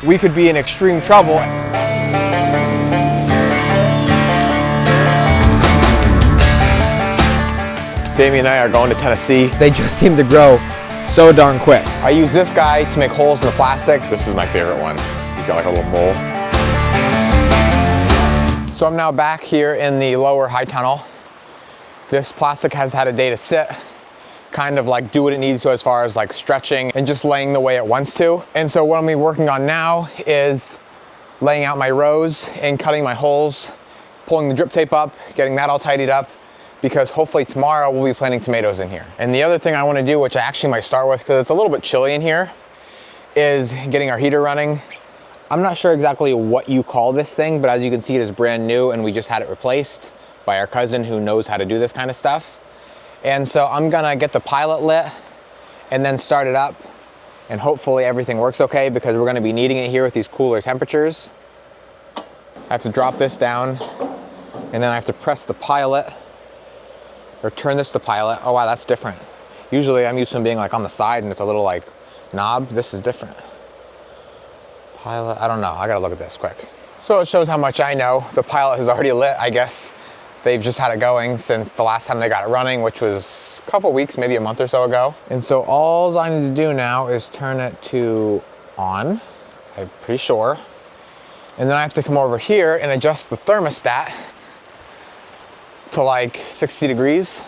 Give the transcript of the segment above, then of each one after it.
we could be in extreme trouble. Sammy and I are going to Tennessee. They just seem to grow so darn quick. I use this guy to make holes in the plastic. This is my favorite one. He's got like a little mole. So I'm now back here in the lower high tunnel. This plastic has had a day to sit, kind of like do what it needs to as far as like stretching and just laying the way it wants to. And so what I'm gonna be working on now is laying out my rows and cutting my holes, pulling the drip tape up, getting that all tidied up, because hopefully tomorrow we'll be planting tomatoes in here. And the other thing I wanna do, which I actually might start with because it's a little bit chilly in here, is getting our heater running. I'm not sure exactly what you call this thing, but as you can see, it is brand new and we just had it replaced by our cousin who knows how to do this kind of stuff. And so I'm gonna get the pilot lit and then start it up, and hopefully everything works okay because we're gonna be needing it here with these cooler temperatures. I have to drop this down and then I have to press the pilot, or turn this to pilot. Oh wow, that's different. Usually I'm used to them being like on the side and it's a little like knob. This is different. Pilot, I don't know, I gotta look at this quick. So it shows how much I know. The pilot is already lit, I guess. They've just had it going since the last time they got it running, which was a couple weeks, maybe a month or so ago. And so all I need to do now is turn it to on, I'm pretty sure. And then I have to come over here and adjust the thermostat to like 60 degrees.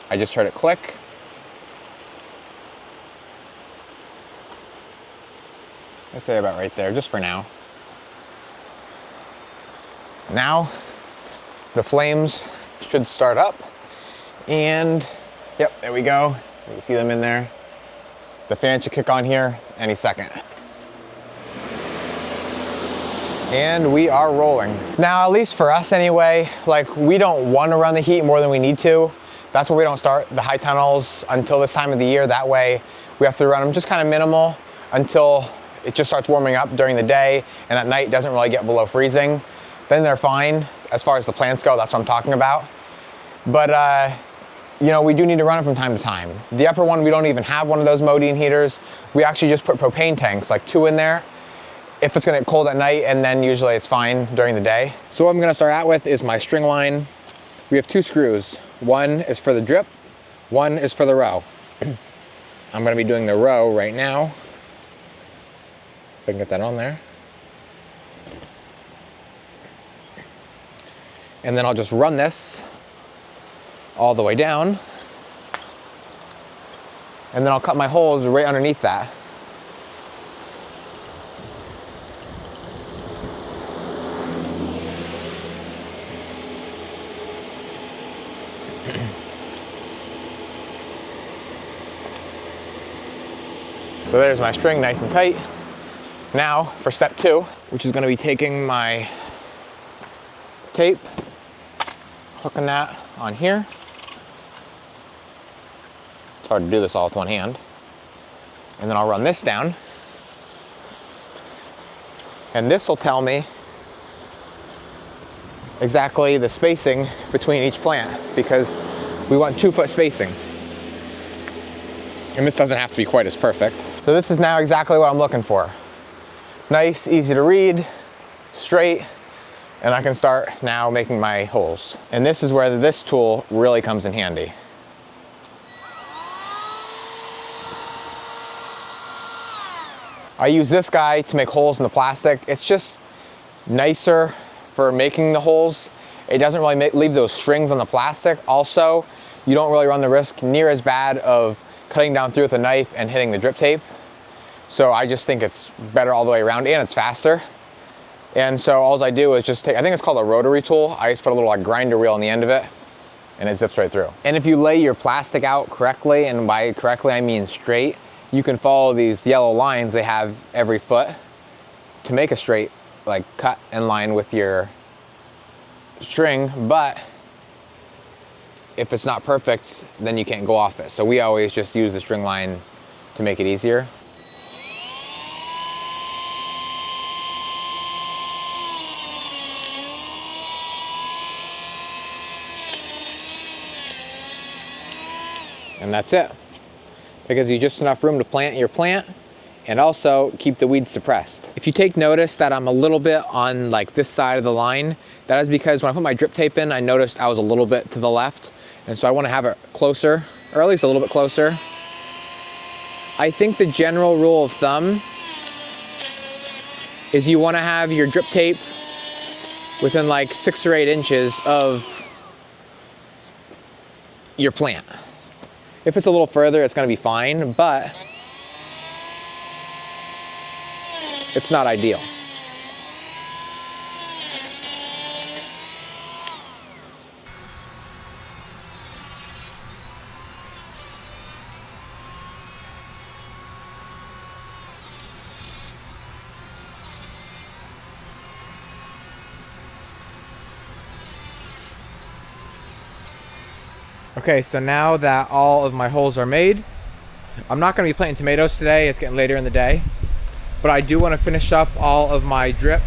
I just heard it click. I'd say about right there, just for now. Now, the flames should start up. And, yep, there we go. You can see them in there. The fan should kick on here any second. And we are rolling. Now, at least for us anyway, like we don't want to run the heat more than we need to. That's why we don't start the high tunnels until this time of the year. That way we have to run them just kind of minimal until it just starts warming up during the day, and at night it doesn't really get below freezing. Then they're fine as far as the plants go. That's what I'm talking about. But you know, we do need to run them from time to time. The upper one, we don't even have one of those Modine heaters. We actually just put propane tanks, like 2 in there, if it's gonna get cold at night, and then usually it's fine during the day. So what I'm gonna start out with is my string line. We have 2 screws. One is for the drip, one is for the row. I'm gonna be doing the row right now. If I can get that on there. And then I'll just run this all the way down. And then I'll cut my holes right underneath that. So there's my string nice and tight. Now for step 2, which is gonna be taking my tape, hooking that on here. It's hard to do this all with one hand. And then I'll run this down. And this will tell me exactly the spacing between each plant, because we want 2-foot spacing. And this doesn't have to be quite as perfect. So this is now exactly what I'm looking for. Nice, easy to read, straight, and I can start now making my holes. And this is where this tool really comes in handy. I use this guy to make holes in the plastic. It's just nicer for making the holes. It doesn't really leave those strings on the plastic. Also, you don't really run the risk near as bad of cutting down through with a knife and hitting the drip tape. So I just think it's better all the way around, and it's faster. And so all I do is just take, I think it's called a rotary tool. I just put a little like grinder wheel on the end of it and it zips right through. And if you lay your plastic out correctly, and by correctly I mean straight, you can follow these yellow lines they have every foot to make a straight like cut in line with your string. But if it's not perfect, then you can't go off it. So we always just use the string line to make it easier. And that's it. It gives you just enough room to plant your plant and also keep the weeds suppressed. If you take notice that I'm a little bit on like this side of the line, that is because when I put my drip tape in, I noticed I was a little bit to the left. And so I wanna have it closer, or at least a little bit closer. I think the general rule of thumb is you wanna have your drip tape within like 6 or 8 inches of your plant. If it's a little further, it's gonna be fine, but it's not ideal. Okay, so now that all of my holes are made, I'm not gonna be planting tomatoes today, it's getting later in the day, but I do wanna finish up all of my drip.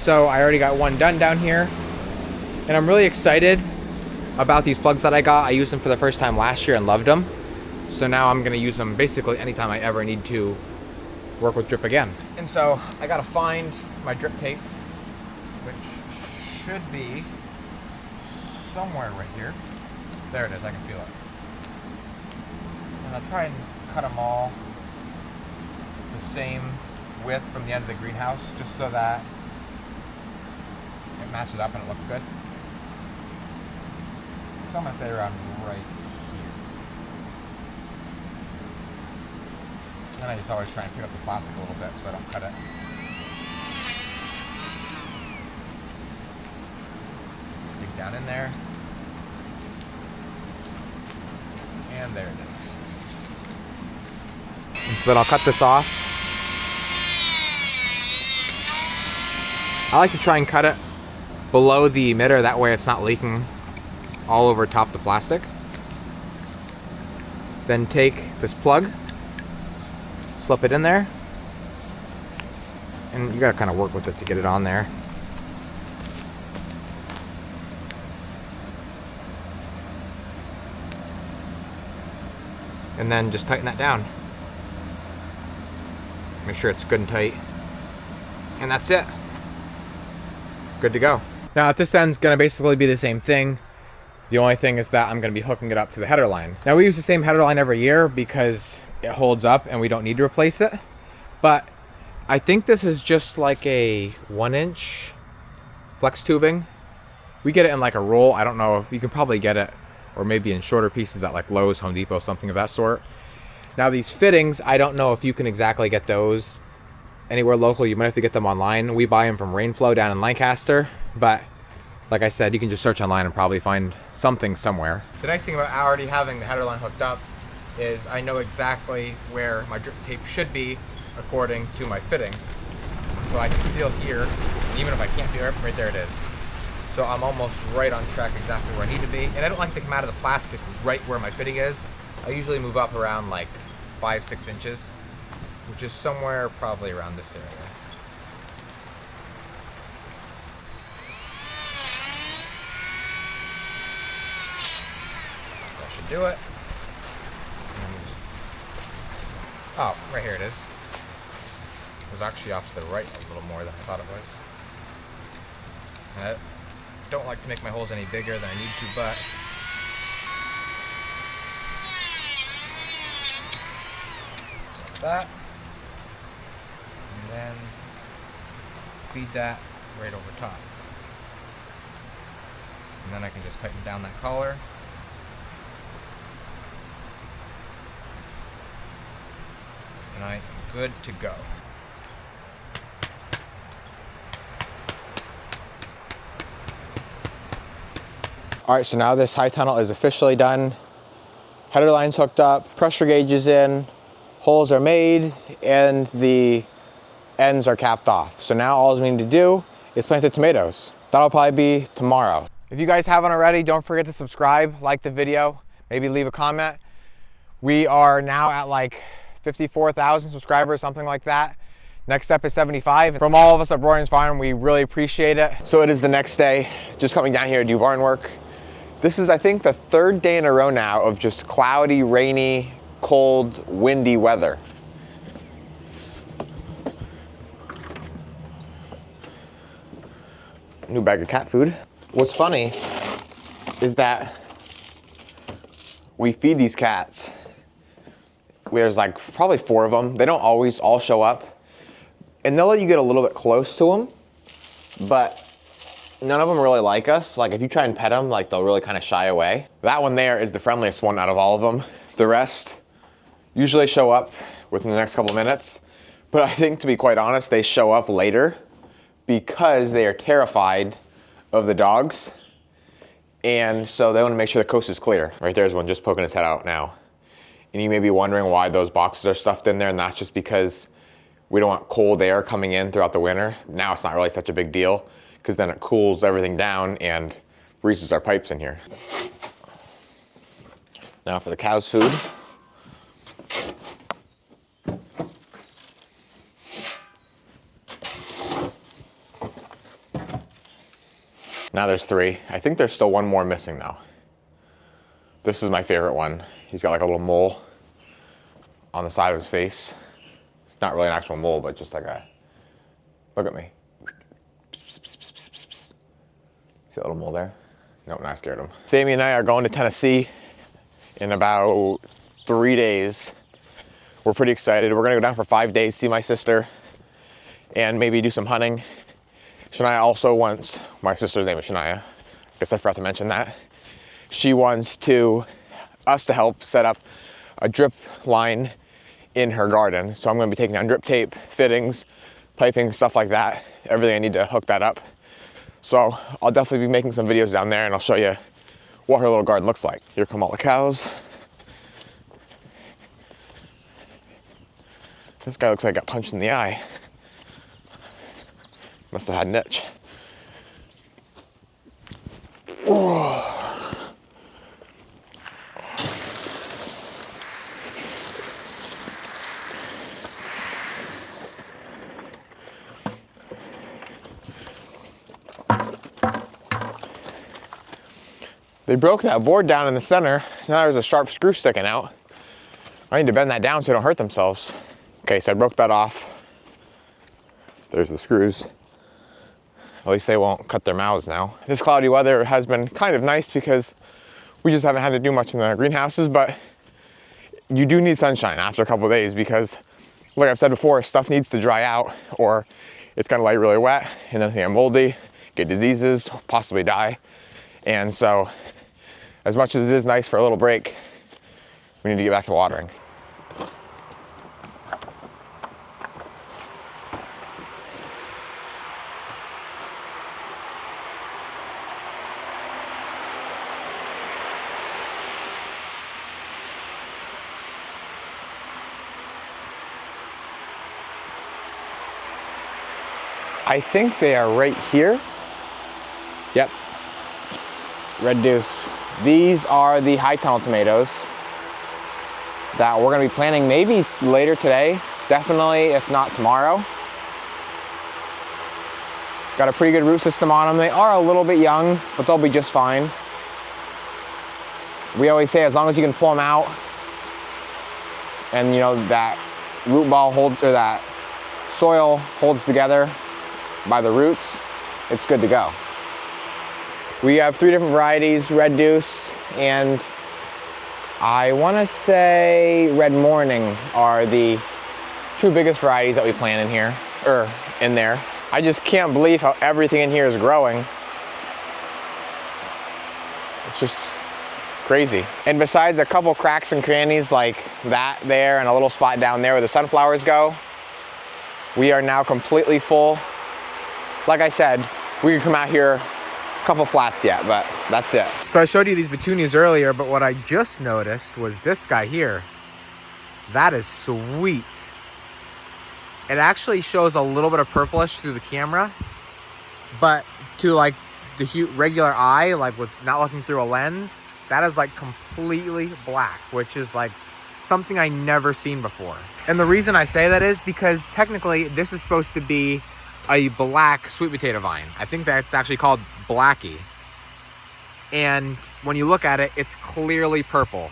So I already got one done down here, and I'm really excited about these plugs that I got. I used them for the first time last year and loved them. So now I'm gonna use them basically anytime I ever need to work with drip again. And so I gotta find my drip tape, which should be somewhere right here. There it is, I can feel it. And I'll try and cut them all the same width from the end of the greenhouse, just so that it matches up and it looks good. So I'm gonna say around right here. And I just always try and pick up the plastic a little bit so I don't cut it. Dig down in there. And there it is. And so then I'll cut this off. I like to try and cut it below the emitter, that way it's not leaking all over top the plastic. Then take this plug, slip it in there, and you gotta kind of work with it to get it on there. And then just tighten that down. Make sure it's good and tight. And that's it. Good to go. Now at this end's gonna basically be the same thing. The only thing is that I'm gonna be hooking it up to the header line. Now we use the same header line every year because it holds up and we don't need to replace it. But I think this is just like a 1-inch flex tubing. We get it in like a roll. I don't know if you can probably get it, or maybe in shorter pieces at like Lowe's, Home Depot, something of that sort. Now these fittings, I don't know if you can exactly get those anywhere local. You might have to get them online. We buy them from Rainflow down in Lancaster, but like I said, you can just search online and probably find something somewhere. The nice thing about already having the header line hooked up is I know exactly where my drip tape should be according to my fitting. So I can feel here, even if I can't feel it, right there it is. So I'm almost right on track exactly where I need to be. And I don't like to come out of the plastic right where my fitting is. I usually move up around like 5-6 inches, which is somewhere probably around this area. That should do it. Oh, right here it is. It was actually off to the right a little more than I thought it was. And I don't like to make my holes any bigger than I need to, but like that. And then feed that right over top. And then I can just tighten down that collar. And I am good to go. All right, so now this high tunnel is officially done. Header line's hooked up, pressure gauge is in, holes are made, and the ends are capped off. So now all we need to do is plant the tomatoes. That'll probably be tomorrow. If you guys haven't already, don't forget to subscribe, like the video, maybe leave a comment. We are now at like 54,000 subscribers, something like that. Next step is 75. From all of us at Broyans Farm, we really appreciate it. So it is the next day, just coming down here to do barn work. This is, I think, the 3rd day in a row now of just cloudy, rainy, cold, windy weather. New bag of cat food. What's funny is that we feed these cats. There's like probably 4 of them. They don't always all show up. And they'll let you get a little bit close to them, but none of them really like us. Like if you try and pet them, like they'll really kind of shy away. That one there is the friendliest one out of all of them. The rest usually show up within the next couple of minutes. But I think, to be quite honest, they show up later because they are terrified of the dogs. And so they want to make sure the coast is clear. Right there's one just poking his head out now. And you may be wondering why those boxes are stuffed in there, and that's just because we don't want cold air coming in throughout the winter. Now it's not really such a big deal, because then it cools everything down and freezes our pipes in here. Now for the cow's food. Now there's 3. I think there's still one more missing though. This is my favorite one. He's got like a little mole on the side of his face. Not really an actual mole, but just like a, look at me. See that little mole there? Nope, not scared him. Sammy and I are going to Tennessee in about 3 days. We're pretty excited. We're gonna go down for 5 days, see my sister, and maybe do some hunting. Shania also wants, my sister's name is Shania. I guess I forgot to mention that. She wants us to help set up a drip line in her garden. So I'm gonna be taking down drip tape, fittings, piping, stuff like that. Everything I need to hook that up. So I'll definitely be making some videos down there, and I'll show you what her little garden looks like. Here come all the cows. This guy looks like he got punched in the eye. Must have had an itch. They broke that board down in the center. Now there's a sharp screw sticking out. I need to bend that down so they don't hurt themselves. Okay, so I broke that off. There's the screws. At least they won't cut their mouths now. This cloudy weather has been kind of nice because we just haven't had to do much in the greenhouses, but you do need sunshine after a couple of days because, like I've said before, stuff needs to dry out or it's gonna lay really wet and then it's gonna get moldy, get diseases, possibly die. And so, as much as it is nice for a little break, we need to get back to watering. I think they are right here. Yep. Red Deuce. These are the high tunnel tomatoes that we're gonna be planting maybe later today, definitely if not tomorrow. Got a pretty good root system on them. They are a little bit young, but they'll be just fine. We always say as long as you can pull them out and you know that root ball holds, or that soil holds together by the roots, it's good to go. We have 3 different varieties, Red Deuce and I want to say Red Morning are the 2 biggest varieties that we plant in here, or in there. I just can't believe how everything in here is growing. It's just crazy. And besides a couple cracks and crannies like that there and a little spot down there where the sunflowers go, we are now completely full. Like I said, we could come out here a couple flats yet, but that's it. So I showed you these petunias earlier, but what I just noticed was this guy here. That is sweet. It actually shows a little bit of purplish through the camera, but to like the regular eye, like with not looking through a lens, that is like completely black, which is like something I never seen before. And the reason I say that is because technically this is supposed to be a black sweet potato vine. I think that's actually called Blackie. And when you look at it, it's clearly purple.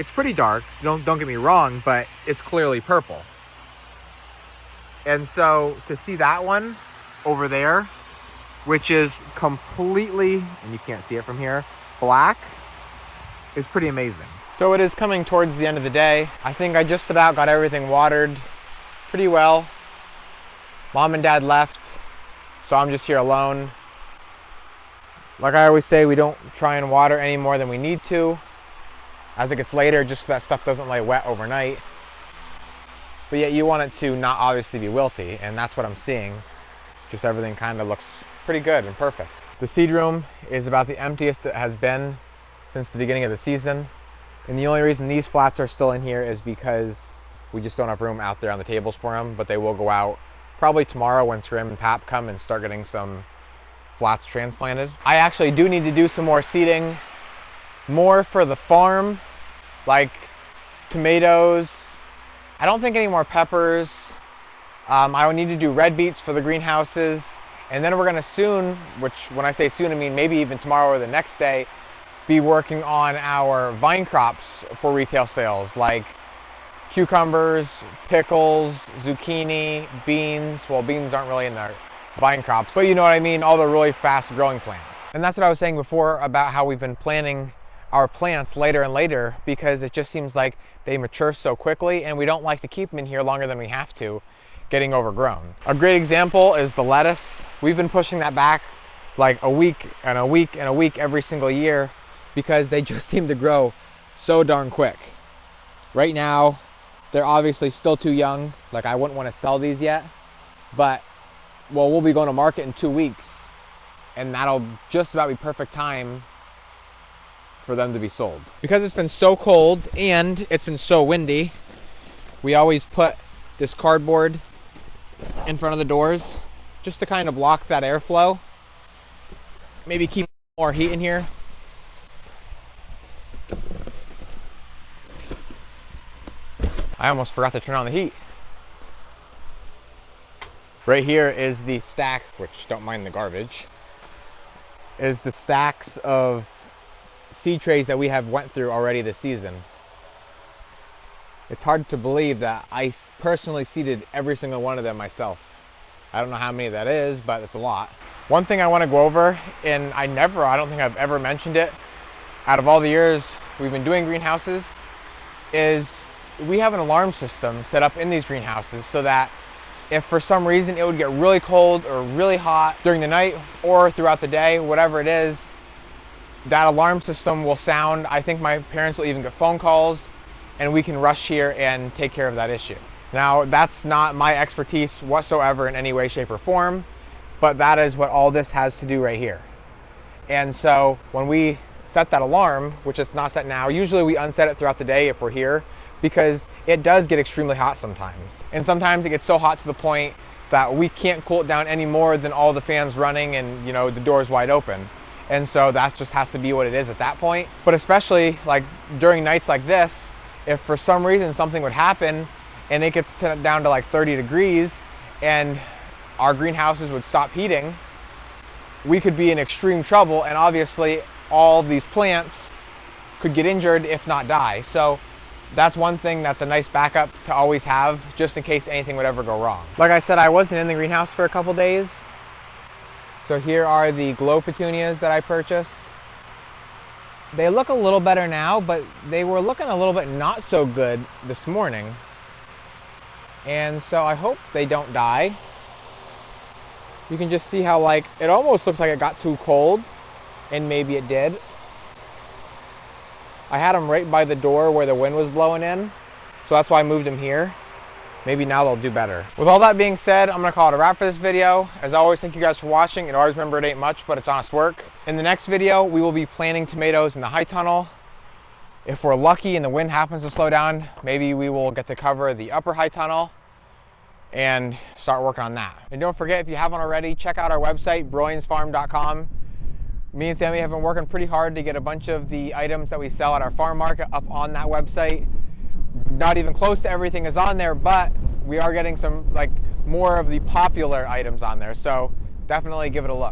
It's pretty dark, don't get me wrong, but it's clearly purple. And so to see that one over there, which is completely, and you can't see it from here, black, is pretty amazing. So it is coming towards the end of the day. I think I just about got everything watered pretty well. Mom and Dad left, so I'm just here alone. Like I always say, we don't try and water any more than we need to. As it gets later, just so that stuff doesn't lay wet overnight. But yet you want it to not obviously be wilty, and that's what I'm seeing. Just everything kind of looks pretty good and perfect. The seed room is about the emptiest it has been since the beginning of the season. And the only reason these flats are still in here is because we just don't have room out there on the tables for them, but they will go out probably tomorrow when Scrim and Pap come and start getting some flats transplanted. I actually do need to do some more seeding, more for the farm, like tomatoes. I don't think any more peppers. I will need to do red beets for the greenhouses, and then we're gonna soon, which when I say soon I mean maybe even tomorrow or the next day, be working on our vine crops for retail sales, like cucumbers, pickles, zucchini, beans. Well, beans aren't really in the vine crops, but you know what I mean, all the really fast growing plants. And that's what I was saying before about how we've been planting our plants later and later, because it just seems like they mature so quickly and we don't like to keep them in here longer than we have to, getting overgrown. A great example is the lettuce. We've been pushing that back like a week and a week and a week every single year because they just seem to grow so darn quick. Right now, they're obviously still too young. Like, I wouldn't want to sell these yet, but well, we'll be going to market in 2 weeks, and that'll just about be perfect time for them to be sold. Because it's been so cold and it's been so windy, we always put this cardboard in front of the doors just to kind of block that airflow. Maybe keep more heat in here. I almost forgot to turn on the heat. Right here is the stack, which don't mind the garbage, is the stacks of seed trays that we have went through already this season. It's hard to believe that I personally seeded every single one of them myself. I don't know how many that is, but it's a lot. One thing I want to go over, and I don't think I've ever mentioned it out of all the years we've been doing greenhouses, is we have an alarm system set up in these greenhouses so that if for some reason it would get really cold or really hot during the night or throughout the day, whatever it is, that alarm system will sound. I think my parents will even get phone calls and we can rush here and take care of that issue. Now, that's not my expertise whatsoever in any way, shape, or form, but that is what all this has to do right here. And so when we set that alarm, which it's not set now, usually we unset it throughout the day if we're here, because it does get extremely hot sometimes. And sometimes it gets so hot to the point that we can't cool it down any more than all the fans running and, you know, the doors wide open. And so that just has to be what it is at that point. But especially like during nights like this, if for some reason something would happen and it gets down to like 30 degrees and our greenhouses would stop heating, we could be in extreme trouble, and obviously all of these plants could get injured if not die. So that's one thing that's a nice backup to always have, just in case anything would ever go wrong. Like I said, I wasn't in the greenhouse for a couple days. So here are the glow petunias that I purchased. They look a little better now, but they were looking a little bit not so good this morning. And so I hope they don't die. You can just see how, like, it almost looks like it got too cold, and maybe it did. I had them right by the door where the wind was blowing in, so that's why I moved them here. Maybe now they'll do better. With all that being said, I'm gonna call it a wrap for this video. As always, thank you guys for watching, and always remember it ain't much, but it's honest work. In the next video, we will be planting tomatoes in the high tunnel. If we're lucky and the wind happens to slow down, maybe we will get to cover the upper high tunnel and start working on that. And don't forget, if you haven't already, check out our website, bryansfarm.com. Me and Sammy have been working pretty hard to get a bunch of the items that we sell at our farm market up on that website. Not even close to everything is on there, but we are getting some, like, more of the popular items on there, so definitely give it a look.